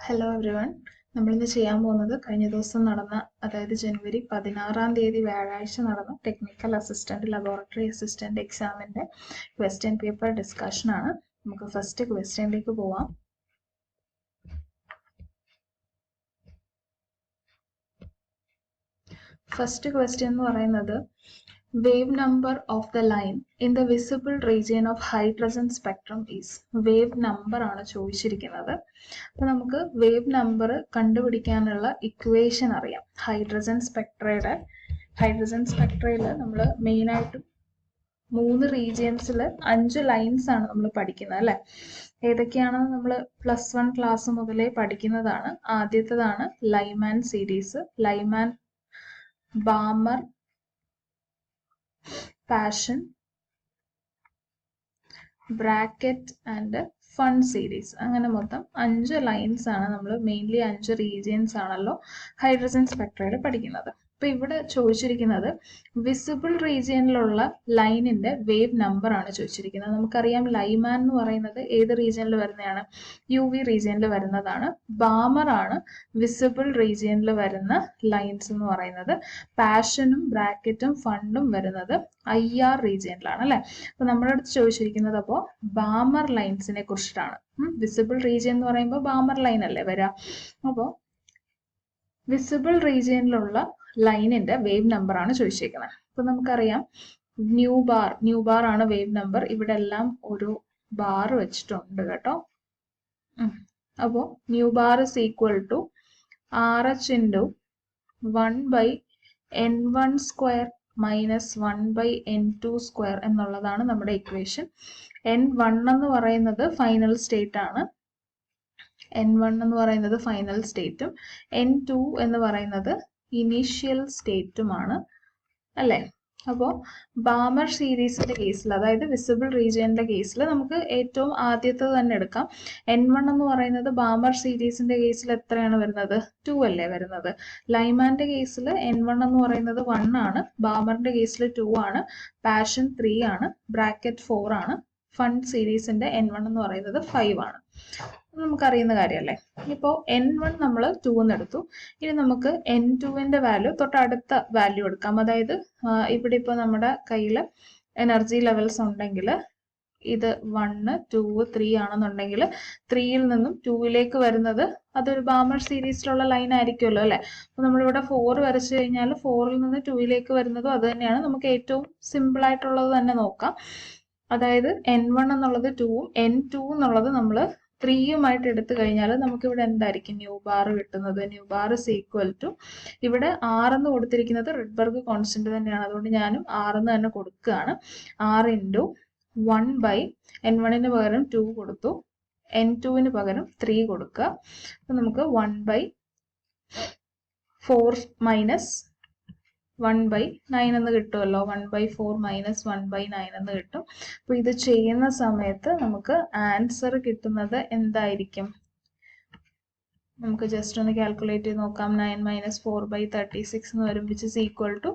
Hello everyone, നമ്മളിന്ന് ചെയ്യാൻ പോകുന്നത് കഴിഞ്ഞ ദിവസം നടന്ന, അതായത് ജനുവരി 16 വ്യാഴാഴ്ച നടന്ന ടെക്നിക്കൽ അസിസ്റ്റന്റ് ലബോറട്ടറി അസിസ്റ്റന്റ് എക്സാമിന്റെ ക്വസ്റ്റ്യൻ പേപ്പർ ഡിസ്കഷൻ ആണ്. നമുക്ക് ഫസ്റ്റ് ക്വസ്റ്റ്യനിലേക്ക് പോവാം. ഫസ്റ്റ് ക്വസ്റ്റ്യൻ എന്ന് പറയുന്നത് wave number of the line in the visible region of hydrogen spectrum is. Wave number ആണ് ചോദിച്ചിരിക്കുന്നത്. അപ്പോൾ നമുക്ക് വേവ് നമ്പർ കണ്ടുപിടിക്കാനുള്ള ഇക്വേഷൻ അറിയാം. ഹൈഡ്രജൻ സ്പെക്ട്രയിൽ നമ്മൾ മെയിനായിട്ടും 3 റീജിയൻസിൽ 5 ലൈൻസ് ആണ് നമ്മൾ പഠിക്കുന്നത് അല്ലേ. ഏതൊക്കെയാണെന്ന് നമ്മൾ +1 ക്ലാസ് മുതലേ പഠിക്കുന്നതാണ്. ആദ്യത്തേതാണ് Lyman series, Lyman, Balmer, passion, bracket and fun series. അങ്ങനെ മൊത്തം 5 ലൈൻസ് ആണ് നമ്മൾ മെയിൻലി 5 റീജിയൻസ് ആണല്ലോ ഹൈഡ്രജൻ സ്പെക്ട്രയിൽ പഠിക്കുന്നത്. അപ്പൊ ഇവിടെ ചോദിച്ചിരിക്കുന്നത് വിസിബിൾ റീജിയനിലുള്ള ലൈനിന്റെ വേവ് നമ്പർ ആണ് ചോദിച്ചിരിക്കുന്നത്. നമുക്കറിയാം ലൈമാൻ എന്ന് പറയുന്നത് ഏത് റീജിയനിൽ വരുന്നതാണ്? UV റീജിയനിൽ വരുന്നതാണ്. ബാമർ ആണ് വിസിബിൾ റീജിയനിൽ വരുന്ന ലൈൻസ് എന്ന് പറയുന്നത്. പാഷനും ബ്രാക്കറ്റും ഫണ്ടും വരുന്നത് IR റീജിയനിലാണ് അല്ലെ. അപ്പൊ നമ്മുടെ അടുത്ത് ചോദിച്ചിരിക്കുന്നത് അപ്പോൾ ബാമർ ലൈൻസിനെ കുറിച്ചിട്ടാണ്. വിസിബിൾ റീജിയൻ എന്ന് പറയുമ്പോൾ ബാമർ ലൈൻ അല്ലേ വരിക. അപ്പോൾ വിസിബിൾ റീജിയനിലുള്ള ലൈനിന്റെ വേവ് നമ്പർ ആണ് ചോദിച്ചിരിക്കുന്നത്. അപ്പൊ നമുക്കറിയാം ന്യൂ ബാർ ആണ് വേവ് നമ്പർ. ഇവിടെ എല്ലാം ഒരു ബാർ വെച്ചിട്ടുണ്ട് കേട്ടോ. അപ്പോ nu bar is equal to RH into 1/N1 square minus 1/N2 square എന്നുള്ളതാണ് നമ്മുടെ ഇക്വേഷൻ. N1 എന്ന് പറയുന്നത് ഫൈനൽ സ്റ്റേറ്റ് ആണ്. N1 എന്ന് പറയുന്നത് ഫൈനൽ സ്റ്റേറ്റും N2 എന്ന് പറയുന്നത് ഇനീഷ്യൽ സ്റ്റേറ്റുമാണ് അല്ലേ. അപ്പോൾ ബാമർ സീരീസിന്റെ കേസിൽ, അതായത് വിസിബിൾ റീജിയന്റെ കേസിൽ നമുക്ക് ഏറ്റവും ആദ്യത്തെ തന്നെ എടുക്കാം. N1 എന്ന് പറയുന്നത് ബാമർ സീരീസിന്റെ കേസിൽ എത്രയാണ് വരുന്നത്? 2 അല്ലേ വരുന്നത്. ലൈമാന്റെ കേസിൽ N1 എന്ന് പറയുന്നത് 1 ആണ്, ബാമറിന്റെ കേസിൽ 2 ആണ്, പാഷൻ 3 ആണ്, ബ്രാക്കറ്റ് 4 ആണ്, ഫൺ സീരീസിന്റെ N1 എന്ന് പറയുന്നത് 5 ആണ്. നമുക്കറിയുന്ന കാര്യമല്ലേ. ഇപ്പോൾ N1 നമ്മൾ 2 എന്ന് എടുത്തു. ഇനി നമുക്ക് N2ന്റെ വാല്യൂ തൊട്ടടുത്ത വാല്യൂ എടുക്കാം. അതായത് ഇവിടെ ഇപ്പോൾ നമ്മുടെ കയ്യിൽ എനർജി ലെവൽസ് ഉണ്ടെങ്കിൽ ഇത് 1, 2, 3 ആണെന്നുണ്ടെങ്കിൽ 3യിൽ നിന്നും 2ലേക്ക് വരുന്നത് അതൊരു ബാമർ സീരീസിലുള്ള ലൈൻ ആയിരിക്കുമല്ലോ അല്ലെ. അപ്പൊ നമ്മളിവിടെ 4 വരച്ചു കഴിഞ്ഞാൽ 4ൽ നിന്ന് 2ലേക്ക് വരുന്നതും അത് തന്നെയാണ്. നമുക്ക് ഏറ്റവും സിമ്പിൾ ആയിട്ടുള്ളത് തന്നെ നോക്കാം. അതായത് N1 എന്നുള്ളത് 2ഉം N2 എന്നുള്ളത് നമ്മൾ 3യുമായിട്ട് എടുത്തു കഴിഞ്ഞാൽ നമുക്ക് ഇവിടെ എന്തായിരിക്കും ന്യൂ ബാർ കിട്ടുന്നത്? Nu bar is equal to, ഇവിടെ 6 എന്ന് കൊടുത്തിരിക്കുന്നത് റിഡ്ബർഗ് കോൺസ്റ്റന്റ് തന്നെയാണ്, അതുകൊണ്ട് ഞാനും 6 എന്ന് തന്നെ കൊടുക്കുകയാണ്. 6 ഇൻറ്റു 1/N1ന് പകരം 2 കൊടുത്തു, N2ന് പകരം 3 കൊടുക്കുക. അപ്പൊ നമുക്ക് 1/4 മൈനസ് 1/9 എന്ന് കിട്ടുമല്ലോ. 1/4 മൈനസ് 1/9 എന്ന് കിട്ടും. അപ്പൊ ഇത് ചെയ്യുന്ന സമയത്ത് നമുക്ക് ആൻസർ കിട്ടുന്നത് എന്തായിരിക്കും? നമുക്ക് ജസ്റ്റ് ഒന്ന് കാൽക്കുലേറ്റ് ചെയ്ത് നോക്കാം. 9 - 4/36 എന്ന് വരും, which is equal to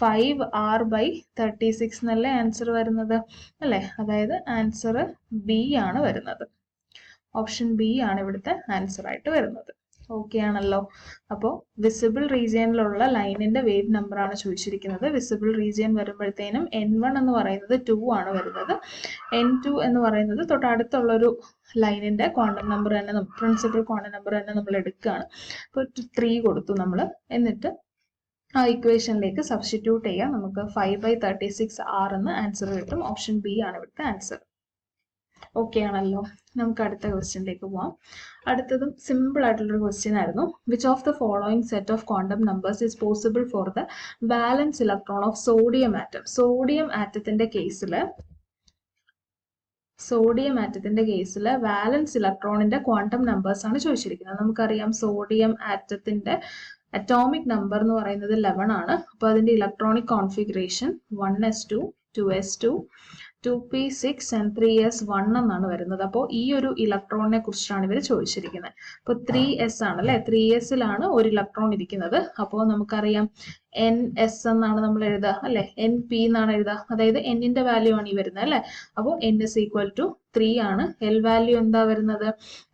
5R/36 എന്നല്ലേ ആൻസർ വരുന്നത് അല്ലെ. അതായത് ആൻസർ B ആണ് വരുന്നത്. ഓപ്ഷൻ B ആണ് ഇവിടുത്തെ ആൻസർ ആയിട്ട് വരുന്നത്. ഓക്കെ ആണല്ലോ. അപ്പോൾ വിസിബിൾ റീജിയനിലുള്ള ലൈനിന്റെ വേവ് നമ്പർ ആണ് ചോദിച്ചിരിക്കുന്നത്. വിസിബിൾ റീജിയൻ വരുമ്പോഴത്തേനും N1 എന്ന് പറയുന്നത് 2 ആണ് വരുന്നത്. N2 എന്ന് പറയുന്നത് തൊട്ടടുത്തുള്ളൊരു ലൈനിന്റെ ക്വാണ്ടം നമ്പർ തന്നെ, പ്രിൻസിപ്പൽ ക്വാണ്ടം നമ്പർ തന്നെ നമ്മൾ എടുക്കുകയാണ്. അപ്പോൾ 3 കൊടുത്തു നമ്മൾ. എന്നിട്ട് ആ ഇക്വേഷനിലേക്ക് സബ്സ്റ്റിറ്റ്യൂട്ട് ചെയ്യാം. നമുക്ക് 5/36R എന്ന് ആൻസർ കിട്ടും. ഓപ്ഷൻ B ആണ് ഇവിടുത്തെ ആൻസർ. ഓക്കെ ആണല്ലോ. നമുക്ക് അടുത്ത ക്വസ്റ്റ്യനിലേക്ക് പോവാം. അടുത്തതും സിമ്പിൾ ആയിട്ടുള്ളൊരു ക്വസ്റ്റ്യൻ ആയിരുന്നു. Which of the following set of quantum numbers is possible for the valence electron of sodium atom? Sodium ആറ്റത്തിന്റെ കേസിൽ വാലൻസ് ഇലക്ട്രോണിന്റെ ക്വാണ്ടം നമ്പേഴ്സ് ആണ് ചോദിച്ചിരിക്കുന്നത്. നമുക്കറിയാം സോഡിയം ആറ്റത്തിന്റെ അറ്റോമിക് നമ്പർ എന്ന് പറയുന്നത് 11 ആണ്. അപ്പൊ അതിന്റെ electronic configuration 1s2, 2s2, 2p6 and 3s1 എന്നാണ് വരുന്നത്. അപ്പോൾ ഈ ഒരു ഇലക്ട്രോണിനെ കുറിച്ചാണ് ഇവർ ചോദിച്ചിരിക്കുന്നത്. അപ്പോൾ 3s ആണ് അല്ലെ. 3sലാണ് ഒരു ഇലക്ട്രോൺ ഇരിക്കുന്നത്. അപ്പോൾ നമുക്കറിയാം എൻ എസ് എന്നാണ് നമ്മൾ എഴുതുക അല്ലെ, എൻ പി എന്നാണ് എഴുതുക. അതായത് എന്നിന്റെ വാല്യൂ ആണ് ഈ വരുന്നത് അല്ലെ. അപ്പോൾ എൻ ഇസ് ഈക്വൽ ടു 3 ആണ്. എൽ വാല്യൂ എന്താ വരുന്നത്?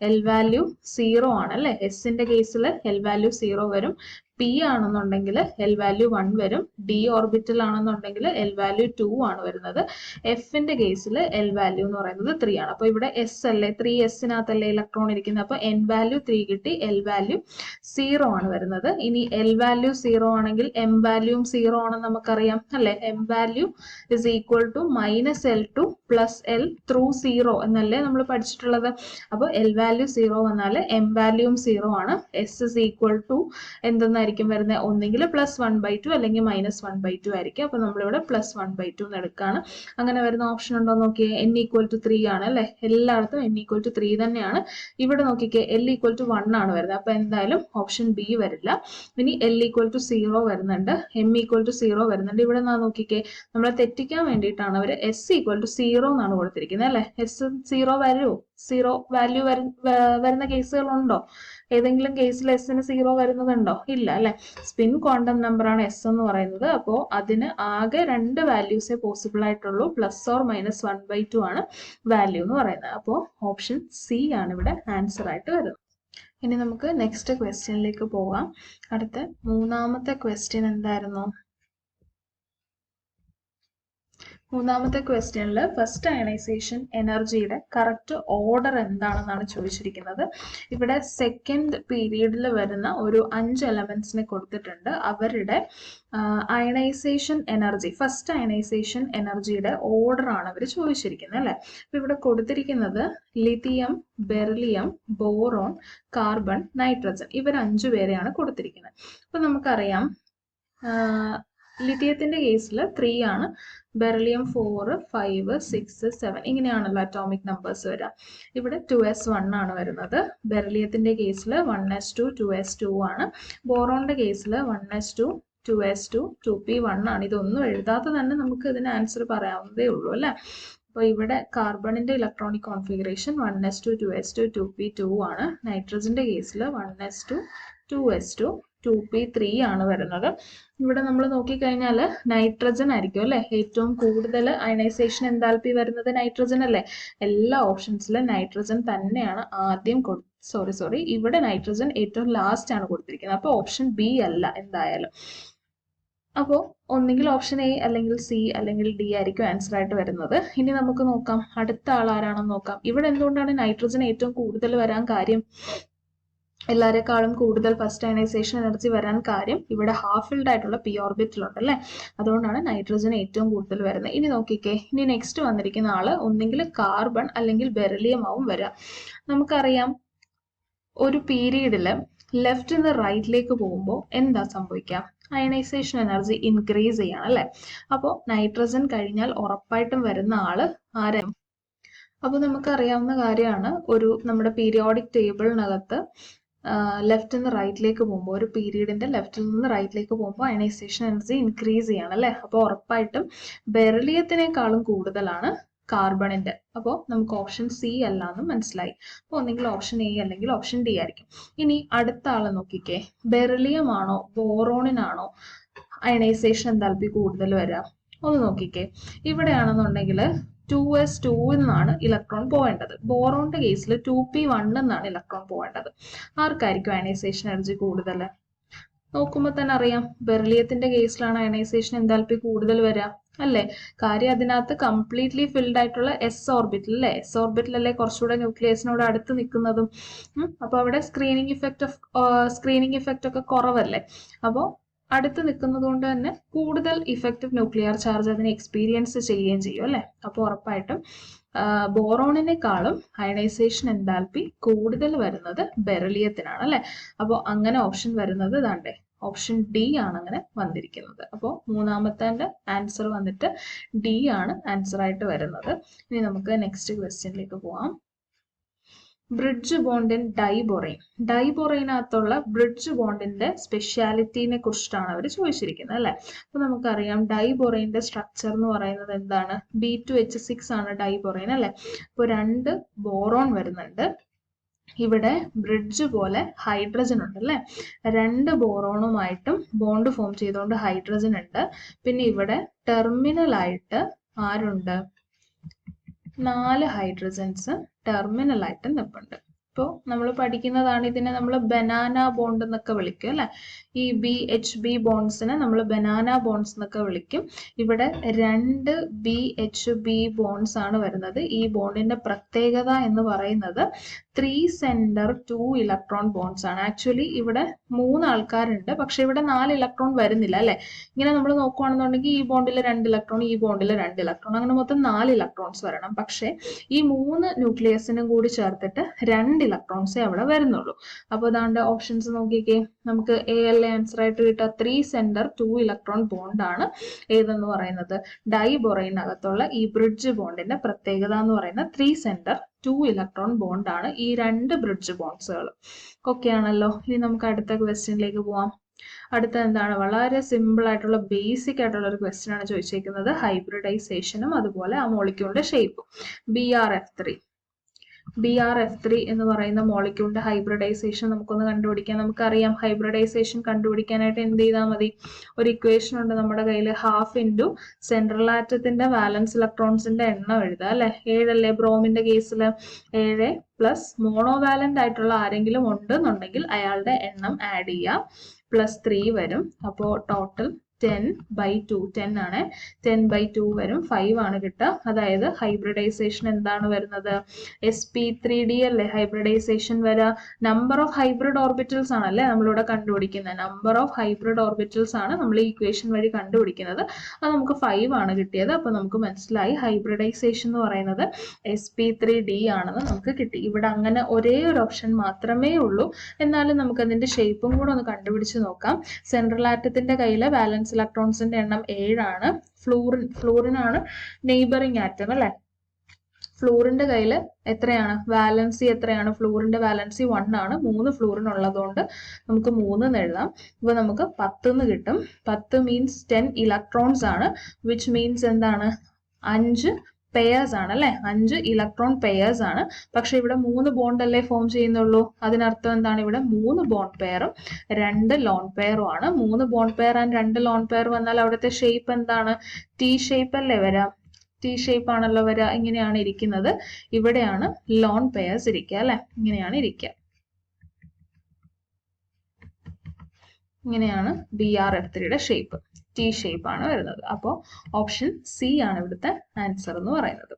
എൽ വാല്യൂ 0 ആണ് അല്ലെ. എസിന്റെ കേസിൽ എൽ വാല്യൂ 0 വരും. പി ആണെന്നുണ്ടെങ്കിൽ എൽ വാല്യൂ 1 വരും. ഡി ഓർബിറ്റൽ ആണെന്നുണ്ടെങ്കിൽ എൽ വാല്യൂ 2 ആണ് വരുന്നത്. എഫിന്റെ കേസിൽ എൽ വാല്യൂ എന്ന് പറയുന്നത് 3 ആണ്. അപ്പൊ ഇവിടെ എസ് അല്ലേ, 3 എസിനകത്തല്ലേ ഇലക്ട്രോൺ ഇരിക്കുന്നത്. അപ്പൊ എൻ വാല്യൂ 3 കിട്ടി, എൽ വാല്യൂ 0 ആണ് വരുന്നത്. ഇനി എൽ വാല്യൂ 0 ആണെങ്കിൽ എം വാല്യൂം 0 ആണെന്ന് നമുക്കറിയാം അല്ലെ. M value is equal to minus L to plus L through 0 എന്നല്ലേ നമ്മൾ പഠിച്ചിട്ടുള്ളത്. അപ്പോൾ എൽ വാല്യൂ 0 വന്നാൽ എം വാല്യൂം 0 ആണ്. എസ് ഇസ് ഈക്വൽ ടു എന്തെന്നായിരിക്കും വരുന്നത്? ഒന്നെങ്കിൽ +1/2 അല്ലെങ്കിൽ -1/2 ആയിരിക്കും. അപ്പൊ നമ്മളിവിടെ +1/2 എന്ന് എടുക്കാണ്. അങ്ങനെ വരുന്ന ഓപ്ഷൻ ഉണ്ടോ നോക്കിയേ. n = 3 ആണ് അല്ലെ. എല്ലായിടത്തും n = 3 തന്നെയാണ്. ഇവിടെ നോക്കിക്കേ l = 1 ആണ് വരുന്നത്. അപ്പൊ എന്തായാലും ഓപ്ഷൻ ബി വരില്ല. ഇനി l = 0 വരുന്നുണ്ട്, m = 0 വരുന്നുണ്ട്. ഇവിടെ നോക്കിക്കേ, നമ്മളെ തെറ്റിക്കാൻ വേണ്ടിയിട്ടാണ് അവർ s = 0 എന്നാണ് കൊടുത്തിരിക്കുന്നത് അല്ലെ. s 0 വരുമോ? 0 വാല്യൂ വരുന്ന കേസുകളുണ്ടോ? ഏതെങ്കിലും കേസിൽ എസിന് 0 വരുന്നതുണ്ടോ? ഇല്ല അല്ലെ. സ്പിൻ ക്വാണ്ടം നമ്പർ ആണ് എസ് എന്ന് പറയുന്നത്. അപ്പോൾ അതിന് ആകെ 2 വാല്യൂസേ പോസിബിൾ ആയിട്ടുള്ളൂ. +or-1/2 ആണ് വാല്യൂ എന്ന് പറയുന്നത്. അപ്പോൾ ഓപ്ഷൻ സി ആണ് ഇവിടെ ആൻസർ ആയിട്ട് വരുന്നത്. ഇനി നമുക്ക് നെക്സ്റ്റ് ക്വസ്റ്റ്യനിലേക്ക് പോകാം. അടുത്ത 3-ാമത്തെ ക്വസ്റ്റ്യൻ എന്തായിരുന്നു? 3-ാമത്തെ ക്വസ്റ്റ്യനിൽ ഫസ്റ്റ് അയണൈസേഷൻ എനർജിയുടെ കറക്റ്റ് ഓർഡർ എന്താണെന്നാണ് ചോദിച്ചിരിക്കുന്നത്. ഇവിടെ സെക്കൻഡ് പീരീഡിൽ വരുന്ന ഒരു 5 എലമെന്റ്സിനെ കൊടുത്തിട്ടുണ്ട്. അവരുടെ അയണൈസേഷൻ എനർജി, ഫസ്റ്റ് അയണൈസേഷൻ എനർജിയുടെ ഓർഡർ ആണ് അവർ ചോദിച്ചിരിക്കുന്നത് അല്ലെ. അപ്പൊ ഇവിടെ കൊടുത്തിരിക്കുന്നത് lithium, beryllium, boron, carbon, nitrogen, ഇവർ 5 പേരെയാണ് കൊടുത്തിരിക്കുന്നത്. അപ്പൊ നമുക്കറിയാം ലിഥിയത്തിന്റെ കേസിൽ 3 ആണ്, ബെറിലിയം 4, 5, 6, 7 ഇങ്ങനെയാണല്ലോ അറ്റോമിക് നമ്പേഴ്സ് വരിക. ഇവിടെ 2s1 ആണ് വരുന്നത്. ബെറിലിയത്തിന്റെ കേസിൽ 1s2, 2s2 ആണ്. ബോറോണിന്റെ കേസിൽ 1s2, 2s2, 2p1 ആണ്. ഇതൊന്നും എഴുതാതെ തന്നെ നമുക്ക് ഇതിന് ആൻസർ പറയാവുന്നതേ ഉള്ളൂ അല്ലെ. അപ്പോൾ ഇവിടെ കാർബണിന്റെ electronic configuration 1s2, 2s2, 2p2 ആണ്. നൈട്രജന്റെ കേസിൽ 1s2, 2s2, 2p3 ആണ് വരുന്നത്. ഇവിടെ നമ്മൾ നോക്കിക്കഴിഞ്ഞാൽ നൈട്രജൻ ആയിരിക്കും അല്ലെ ഏറ്റവും കൂടുതൽ അയണൈസേഷൻ എൻതാൽപ്പി വരുന്നത് നൈട്രജൻ അല്ലേ. എല്ലാ ഓപ്ഷൻസിലും നൈട്രജൻ തന്നെയാണ് ആദ്യം ഇവിടെ നൈട്രജൻ ഏറ്റവും ലാസ്റ്റ് ആണ് കൊടുത്തിരിക്കുന്നത്. അപ്പോൾ ഓപ്ഷൻ ബി അല്ല എന്തായാലും. അപ്പോൾ ഒന്നെങ്കിൽ ഓപ്ഷൻ എ അല്ലെങ്കിൽ സി അല്ലെങ്കിൽ ഡി ആയിരിക്കും ആൻസർ ആയിട്ട് വരുന്നത്. ഇനി നമുക്ക് നോക്കാം അടുത്ത ആൾ ആരാണെന്ന് നോക്കാം. ഇവിടെ എന്തുകൊണ്ടാണ് നൈട്രജൻ ഏറ്റവും കൂടുതൽ വരാൻ കാര്യം, എല്ലാവരെക്കാളും കൂടുതൽ ഫസ്റ്റ് അയണൈസേഷൻ എനർജി വരാൻ കാര്യം ഇവിടെ ഹാഫ് ഫിൽഡ് ആയിട്ടുള്ള പി ഓർബിറ്റൽ ഉണ്ട് അല്ലേ. അതുകൊണ്ടാണ് നൈട്രജൻ ഏറ്റവും കൂടുതൽ വരുന്നത്. ഇനി നോക്കിക്കേ, ഇനി നെക്സ്റ്റ് വന്നിരിക്കുന്ന ആള് ഒന്നെങ്കിൽ കാർബൺ അല്ലെങ്കിൽ ബെറിലിയം ആവും വരിക. നമുക്കറിയാം ഒരു പീരീഡില് ലെഫ്റ്റ് നിന്ന് റൈറ്റിലേക്ക് പോകുമ്പോൾ എന്താ സംഭവിക്കുക? അയണൈസേഷൻ എനർജി ഇൻക്രീസ് ചെയ്യണം അല്ലെ. അപ്പോൾ നൈട്രജൻ കഴിഞ്ഞാൽ ഉറപ്പായിട്ടും വരുന്ന ആള് ആരാ? അപ്പോൾ നമുക്കറിയാവുന്ന കാര്യമാണ്, ഒരു നമ്മുടെ പീരിയോഡിക് ടേബിളിനകത്ത് ലെഫ്റ്റിൽ നിന്ന് റൈറ്റിലേക്ക് പോകുമ്പോൾ, ഒരു പീരീഡിന്റെ ലെഫ്റ്റിൽ നിന്ന് റൈറ്റിലേക്ക് പോകുമ്പോൾ അയണൈസേഷൻ എനർജി ഇൻക്രീസ് ചെയ്യണം അല്ലെ. അപ്പോൾ ഉറപ്പായിട്ടും ബെറിലിയത്തിനേക്കാളും കൂടുതലാണ് കാർബണിന്റെ. അപ്പോൾ നമുക്ക് ഓപ്ഷൻ സി അല്ല എന്ന് മനസ്സിലായി. അപ്പോൾ ഒന്നെങ്കിൽ ഓപ്ഷൻ എ അല്ലെങ്കിൽ ഓപ്ഷൻ ഡി ആയിരിക്കും. ഇനി അടുത്ത ആളെ നോക്കിക്കേ, ബെറിലിയം ആണോ ബോറോണിനാണോ അയണൈസേഷൻ എൻതാൽപ്പി കൂടുതൽ വരിക? ഒന്ന് നോക്കിക്കേ, ഇവിടെയാണെന്നുണ്ടെങ്കിൽ 2s2 എന്നാണ് ഇലക്ട്രോൺ പോവേണ്ടത്. ബോറോണിന്റെ കേസിൽ 2p1 എന്നാണ് ഇലക്ട്രോൺ പോവേണ്ടത്. ആർക്കായിരിക്കും അയണൈസേഷൻ എനർജി കൂടുതൽ? നോക്കുമ്പോൾ തന്നെ അറിയാം, ബെറിലിയത്തിന്റെ കേസിലാണ് അയണൈസേഷൻ എൻതാൽപ്പി കൂടുതൽ വരിക അല്ലേ. കാര്യം അതിനകത്ത് കംപ്ലീറ്റ്ലി ഫിൽഡ് ആയിട്ടുള്ള എസ് ഓർബിറ്റൽ അല്ലേ. എസ് ഓർബിറ്റൽ അല്ലേ കുറച്ചുകൂടെ ന്യൂക്ലിയസിനോട് അടുത്ത് നിൽക്കുന്നതും. അപ്പൊ അവിടെ സ്ക്രീനിങ് ഇഫക്റ്റ് ഒക്കെ കുറവല്ലേ. അപ്പോൾ അടുത്ത് നിൽക്കുന്നത് കൊണ്ട് തന്നെ കൂടുതൽ ഇഫക്റ്റീവ് ന്യൂക്ലിയർ ചാർജ് അതിനെ എക്സ്പീരിയൻസ് ചെയ്യുകയും ചെയ്യും അല്ലെ. അപ്പോൾ ഉറപ്പായിട്ടും ബോറോണിനേക്കാളും അയണൈസേഷൻ എൻതാൽപ്പി കൂടുതൽ വരുന്നത് ബെറിലിയത്തിനാണ് അല്ലെ. അപ്പോൾ അങ്ങനെ ഓപ്ഷൻ വരുന്നത് ഇതാണ്ടേ, ഓപ്ഷൻ ഡി ആണ് അങ്ങനെ വന്നിരിക്കുന്നത്. അപ്പോൾ 3-ാമത്തെ ആൻസർ വന്നിട്ട് ഡി ആണ് ആൻസർ ആയിട്ട് വരുന്നത്. ഇനി നമുക്ക് നെക്സ്റ്റ് ക്വസ്റ്റ്യനിലേക്ക് പോവാം. Bridge bond in diborane. ഡൈബൊറൈനകത്തുള്ള ബ്രിഡ്ജ് ബോണ്ടിന്റെ സ്പെഷ്യാലിറ്റിനെ കുറിച്ചിട്ടാണ് അവർ ചോദിച്ചിരിക്കുന്നത് അല്ലെ. അപ്പൊ നമുക്കറിയാം ഡൈബൊറൈന്റെ സ്ട്രക്ചർ എന്ന് പറയുന്നത് എന്താണ്? B2H6 ആണ് ഡൈബൊറൈൻ അല്ലെ. അപ്പോൾ 2 ബോറോൺ വരുന്നുണ്ട്, ഇവിടെ ബ്രിഡ്ജ് പോലെ ഹൈഡ്രജൻ ഉണ്ട് അല്ലേ, 2 ബോറോണുമായിട്ടും ബോണ്ട് ഫോം ചെയ്തുകൊണ്ട് ഹൈഡ്രജൻ ഉണ്ട്. പിന്നെ ഇവിടെ ടെർമിനലായിട്ട് ആരുണ്ട്, 4 ഹൈഡ്രജൻസ് ടെർമിനലായിട്ട് നിൽപ്പുണ്ട്. ഇപ്പോൾ നമ്മൾ പഠിക്കുന്നതാണ്, ഇതിനെ നമ്മൾ ബനാന ബോണ്ട് എന്നൊക്കെ വിളിക്കും അല്ലെ. ഈ BHB ബോൺസിനെ നമ്മൾ ബനാന ബോൺസ് എന്നൊക്കെ വിളിക്കും. ഇവിടെ 2 BHB ബോൺസ് ആണ് വരുന്നത്. ഈ ബോണ്ടിന്റെ പ്രത്യേകത എന്ന് പറയുന്നത് 3 സെന്റർ 2 ഇലക്ട്രോൺ ബോൺസ് ആണ്. ആക്ച്വലി ഇവിടെ 3 ആൾക്കാരുണ്ട്, പക്ഷെ ഇവിടെ 4 ഇലക്ട്രോൺ വരുന്നില്ല അല്ലെ. ഇങ്ങനെ നമ്മൾ നോക്കുകയാണെന്നുണ്ടെങ്കിൽ ഈ ബോണ്ടിൽ 2 ഇലക്ട്രോൺ, ഈ ബോണ്ടിൽ 2 ഇലക്ട്രോൺ, അങ്ങനെ മൊത്തം 4 ഇലക്ട്രോൺസ് വരണം. പക്ഷെ ഈ 3 ന്യൂക്ലിയസിനും കൂടി ചേർത്തിട്ട് 2 ഇലക്ട്രോൺസേ അവിടെ വരുന്നുള്ളൂ. അപ്പോൾ അതാണ്ട് ഓപ്ഷൻസ് നോക്കിക്കേ, നമുക്ക് AL ആൻസർ ആയിട്ട് കിട്ടുക 3 സെന്റർ 2 ഇലക്ട്രോൺ ബോണ്ട് ആണ് ഏതെന്ന് പറയുന്നത്. ഡൈബൊറൈനകത്തുള്ള ഈ ബ്രിഡ്ജ് ബോണ്ടിന്റെ പ്രത്യേകത എന്ന് പറയുന്നത് 3 സെന്റർ 2 ഇലക്ട്രോൺ ബോണ്ട് ആണ് ഈ 2 ബ്രിഡ്ജ് ബോൺസുകൾ. ഓക്കെ ആണല്ലോ. ഇനി നമുക്ക് അടുത്ത ക്വസ്റ്റ്യനിലേക്ക് പോവാം. അടുത്ത എന്താണ്, വളരെ സിമ്പിൾ ആയിട്ടുള്ള ബേസിക് ആയിട്ടുള്ള ഒരു ക്വസ്റ്റ്യൻ ആണ് ചോദിച്ചിരിക്കുന്നത്. ഹൈബ്രിഡൈസേഷനും അതുപോലെ ആ മോളിക്യൂളിന്റെ ഷേപ്പും. BRF3 എന്ന് പറയുന്ന മോളിക്യൂളിന്റെ ഹൈബ്രിഡൈസേഷൻ നമുക്കൊന്ന് കണ്ടുപിടിക്കാം. നമുക്കറിയാം ഹൈബ്രിഡൈസേഷൻ കണ്ടുപിടിക്കാനായിട്ട് എന്ത് ചെയ്താൽ മതി, ഒരു ഇക്വേഷൻ ഉണ്ട് നമ്മുടെ കയ്യിൽ. ഹാഫ് ഇൻറ്റു സെൻട്രൽ ആറ്റത്തിന്റെ വാലൻസ് ഇലക്ട്രോൺസിന്റെ എണ്ണം എഴുതുക അല്ലെ. 7 അല്ലേ ബ്രോമിന്റെ കേസിൽ, 7 പ്ലസ് മോണോവാലന്റ് ആയിട്ടുള്ള ആരെങ്കിലും ഉണ്ടെന്നുണ്ടെങ്കിൽ അയാളുടെ എണ്ണം ആഡ് ചെയ്യുക, +3 വരും. അപ്പോൾ ടോട്ടൽ 10/2, 10 ആണ്, 10/2 വരും, 5 ആണ് കിട്ടുക. അതായത് ഹൈബ്രിഡൈസേഷൻ എന്താണ് വരുന്നത്, sp3d അല്ലേ ഹൈബ്രിഡൈസേഷൻ വരിക. നമ്പർ ഓഫ് ഹൈബ്രിഡ് ഓർബിറ്റൽസ് ആണല്ലേ നമ്മളിവിടെ കണ്ടുപിടിക്കുന്നത്. നമ്പർ ഓഫ് ഹൈബ്രിഡ് ഓർബിറ്റൽസ് ആണ് നമ്മൾ ഈ ഇക്വേഷൻ വഴി കണ്ടുപിടിക്കുന്നത്. അത് നമുക്ക് 5 ആണ് കിട്ടിയത്. അപ്പൊ നമുക്ക് മനസ്സിലായി ഹൈബ്രിഡൈസേഷൻ എന്ന് പറയുന്നത് sp3d ആണെന്ന് നമുക്ക് കിട്ടി. ഇവിടെ അങ്ങനെ ഒരേ ഒരു ഓപ്ഷൻ മാത്രമേ ഉള്ളൂ. എന്നാലും നമുക്ക് അതിന്റെ ഷേപ്പും കൂടെ ഒന്ന് കണ്ടുപിടിച്ച് നോക്കാം. സെൻട്രൽ ആറ്റത്തിന്റെ കയ്യിലെ വാലൻസ് ഇലക്ട്രോൺസിന്റെ എണ്ണം 7 ആണ്. ഫ്ലൂറിനാണ് നെയ്ബറിംഗ് ആറ്റം അല്ലെ. ഫ്ലൂറിന്റെ കയ്യിൽ എത്രയാണ് വാലൻസി, എത്രയാണ് ഫ്ലൂറിന്റെ വാലൻസി 1 ആണ്. 3 ഫ്ലൂറിൻ ഉള്ളതുകൊണ്ട് നമുക്ക് 3 എന്ന് എഴുതാം. ഇപ്പൊ നമുക്ക് 10 എന്ന് കിട്ടും. 10 മീൻസ് 10 ഇലക്ട്രോൺസ് ആണ്, വിച്ച് മീൻസ് എന്താണ്, 5 പെയേഴ്സ് ആണ് അല്ലെ. 5 ഇലക്ട്രോൺ പെയേഴ്സ് ആണ്. പക്ഷെ ഇവിടെ 3 ബോണ്ട് അല്ലേ ഫോം ചെയ്യുന്നുള്ളൂ. അതിനർത്ഥം എന്താണ്, ഇവിടെ 3 ബോണ്ട് പെയറും 2 ലോൺ പെയറും ആണ്. 3 bond pair and 2 lone pair വന്നാൽ അവിടുത്തെ ഷേപ്പ് എന്താണ്, T ഷേപ്പ് അല്ലേ വരാം. T ഷേപ്പ് ആണല്ലോ വരിക. ഇങ്ങനെയാണ് ഇരിക്കുന്നത്. ഇവിടെയാണ് ലോൺ പെയേഴ്സ് ഇരിക്കുക അല്ലെ. ഇങ്ങനെയാണ് ഇരിക്കുക. ഇങ്ങനെയാണ് BRF3യുടെ ഷേപ്പ്. T ഷേപ്പ് ആണ് വരുന്നത്. അപ്പോൾ ഓപ്ഷൻ C ആണ് ഇവിടുത്തെ ആൻസർ എന്ന് പറയുന്നത്.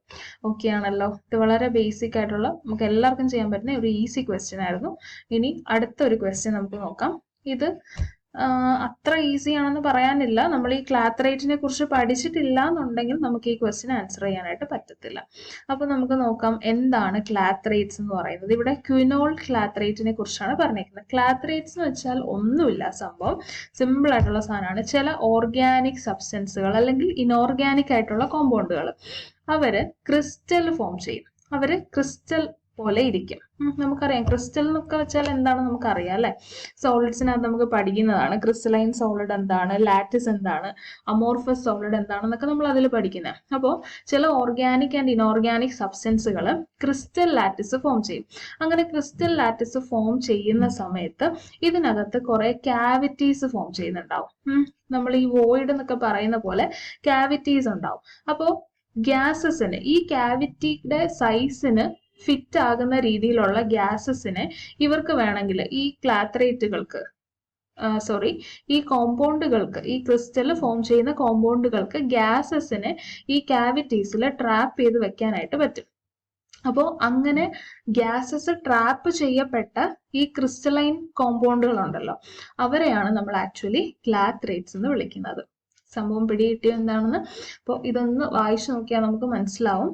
ഓക്കെ ആണല്ലോ. ഇത് വളരെ ബേസിക് ആയിട്ടുള്ള നമുക്ക് എല്ലാവർക്കും ചെയ്യാൻ പറ്റുന്ന ഒരു ഈസി ക്വസ്റ്റ്യൻ ആയിരുന്നു. ഇനി അടുത്ത ഒരു ക്വസ്റ്റ്യൻ നമുക്ക് നോക്കാം. ഇത് അത്ര ഈസി ആണെന്ന് പറയാനില്ല. നമ്മൾ ഈ ക്ലാത്രേറ്റിനെ കുറിച്ച് പഠിച്ചിട്ടില്ല എന്നുണ്ടെങ്കിൽ നമുക്ക് ഈ ക്വസ്റ്റ്യൻ ആൻസർ ചെയ്യാനായിട്ട് പറ്റത്തില്ല. അപ്പൊ നമുക്ക് നോക്കാം എന്താണ് ക്ലാത്രേറ്റ്സ് എന്ന് പറയുന്നത്. ഇവിടെ ക്വിനോൾ ക്ലാത്രേറ്റിനെ കുറിച്ചാണ് പറഞ്ഞിരിക്കുന്നത്. ക്ലാത്രേറ്റ്സ് എന്ന് വെച്ചാൽ ഒന്നുമില്ല, സംഭവം സിമ്പിൾ ആയിട്ടുള്ള സാധനമാണ്. ചില ഓർഗാനിക് സബ്സ്റ്റൻസുകൾ അല്ലെങ്കിൽ ഇനോർഗാനിക് ആയിട്ടുള്ള കോമ്പൗണ്ടുകൾ അവര് ക്രിസ്റ്റൽ ഫോം ചെയ്യും. അവര് ക്രിസ്റ്റൽ പോലെ ഇരിക്കും. നമുക്കറിയാം ക്രിസ്റ്റൽ എന്നൊക്കെ വെച്ചാൽ എന്താണെന്ന് നമുക്കറിയാം അല്ലെ. സോളിഡ്സിനകത്ത് നമുക്ക് പഠിക്കുന്നതാണ്. ക്രിസ്റ്റലൈൻ സോളിഡ് എന്താണ്, ലാറ്റിസ് എന്താണ്, അമോർഫസ് സോളിഡ് എന്താണെന്നൊക്കെ നമ്മൾ അതിൽ പഠിക്കുന്നത്. അപ്പോൾ ചില ഓർഗാനിക് ആൻഡ് ഇനോർഗാനിക് സബ്സ്റ്റൻസുകൾ ക്രിസ്റ്റൽ ലാറ്റിസ് ഫോം ചെയ്യും. അങ്ങനെ ക്രിസ്റ്റൽ ലാറ്റിസ് ഫോം ചെയ്യുന്ന സമയത്ത് ഇതിനകത്ത് കുറെ ക്യാവിറ്റീസ് ഫോം ചെയ്യുന്നുണ്ടാവും. നമ്മൾ ഈ വോയിഡ് എന്നൊക്കെ പറയുന്ന പോലെ ക്യാവിറ്റീസ് ഉണ്ടാവും. അപ്പോൾ ഗ്യാസസിന്, ഈ ക്യാവിറ്റിയുടെ സൈസിന് ഫിറ്റ് ആകുന്ന രീതിയിലുള്ള ഗ്യാസസിനെ ഇവർക്ക് വേണമെങ്കിൽ ഈ ക്ലാത്രേറ്റുകൾക്ക് ഈ കോമ്പൗണ്ടുകൾക്ക്, ഈ ക്രിസ്റ്റൽ ഫോം ചെയ്യുന്ന കോമ്പൗണ്ടുകൾക്ക് ഗ്യാസസിനെ ഈ ക്യാവിറ്റീസിൽ ട്രാപ്പ് ചെയ്ത് വെക്കാനായിട്ട് പറ്റും. അപ്പോൾ അങ്ങനെ ഗ്യാസസ് ട്രാപ്പ് ചെയ്യപ്പെട്ട ഈ ക്രിസ്റ്റലൈൻ കോമ്പൗണ്ടുകൾ ഉണ്ടല്ലോ, അവരെയാണ് നമ്മൾ ആക്ച്വലി ക്ലാത്രേറ്റ്സ് എന്ന് വിളിക്കുന്നത്. സംഭവം പിടികിട്ടിയോ എന്താണെന്ന്. അപ്പോൾ ഇതൊന്ന് വായിച്ചു നോക്കിയാൽ നമുക്ക് മനസ്സിലാവും.